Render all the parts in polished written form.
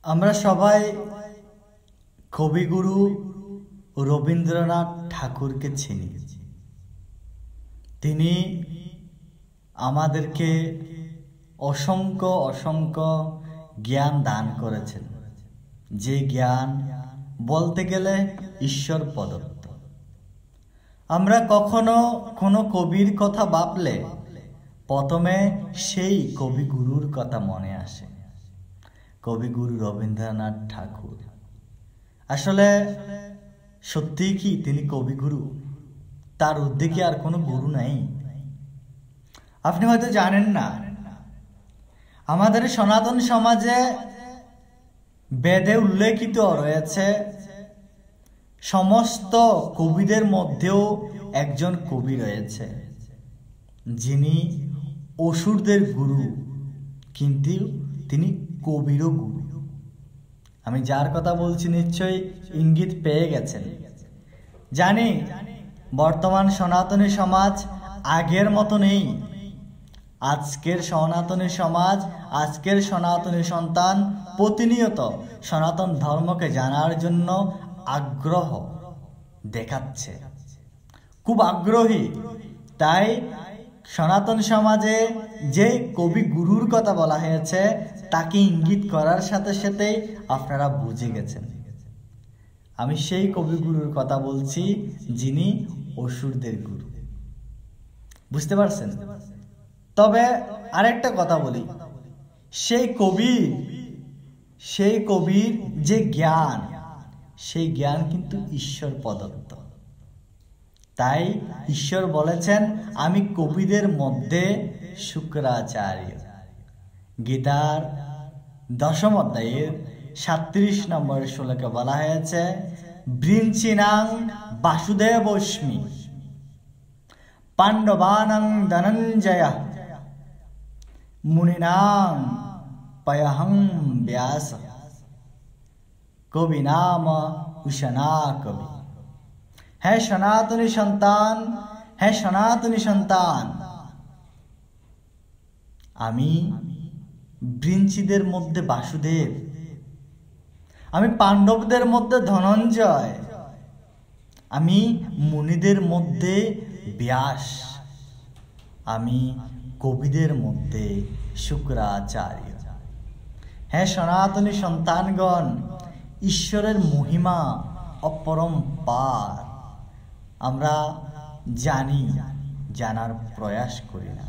আমরা সবাই কবিগুরু রবীন্দ্রনাথ ঠাকুরকে চিনি। তিনি আমাদেরকে অসংখ্য অসংখ্য জ্ঞান দান করেছেন, যে জ্ঞান বলতে গেলে ঈশ্বর প্রদত্ত। আমরা কখনো কোনো কবির কথা ভাবলে প্রথমে সেই কবিগুরুর কথা মনে আসে, কবিগুরু রবীন্দ্রনাথ ঠাকুর। আসলে সত্যি কি তিনি কবিগুরু? তার ঊর্ধ্বে কি আর কোনো গুরু নাই? আপনি হয়তো জানেন না, আমাদের সনাতন সমাজে বেদে উল্লেখিত রয়েছে সমস্ত কবিদের মধ্যেও একজন কবি রয়েছে, যিনি অসুরদের গুরু, কিন্তু তিনি কবিরও গুরু। আমি যার কথা বলছি নিশ্চয়ই ইঙ্গিত পেয়ে গেছেন। জানি বর্তমান সনাতনী সমাজ আগের মতো নেই। আজকের সনাতনী সমাজ, আজকের সনাতনী সন্তান প্রতিনিয়ত সনাতন ধর্মকে জানার জন্য আগ্রহ দেখাচ্ছে, খুব আগ্রহী। তাই সনাতন সমাজে যে কবি গুরুর কথা বলা হয়েছে তাকে ইঙ্গিত করার সাথে সাথেই আপনারা বুঝে গেছেন। আমি সেই কবিগুরুর কথা বলছি, যিনি অসুরদের গুরু। বুঝতে পারছেন? তবে আরেকটা কথা বলি, সেই কবির যে জ্ঞান, সেই জ্ঞান কিন্তু ঈশ্বর প্রদত্ত। তাই ঈশ্বর বলেছেন, আমি কবিদের মধ্যে শুক্রাচার্য। গীতার 10ম অধ্যায়ের 37 নম্বর শ্লোকে বলা হয়েছে, বৃঞ্চিনাং বাসুদেবস্মি পাণ্ডবানাং ধনঞ্জয় মুনিনাং পয়হং ব্যাস কবি নাম উষনা কবি। হে সনাতনী সন্তান, হে সনাতনী সন্তান, আমি বৃঞ্চিদের মধ্যে বাসুদেব, আমি পাণ্ডবদের মধ্যে ধনঞ্জয়, আমি মুনিদের মধ্যে ব্যাস, আমি কবিদের মধ্যে শুক্রাচার্য। হে সনাতনী সন্তানগণ, ঈশ্বরের মহিমা অপরম্পার। আমরা জানি, জানার প্রয়াস করি না।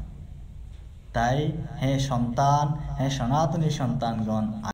তাই হে সন্তান, হে সনাতনী সন্তানগণ,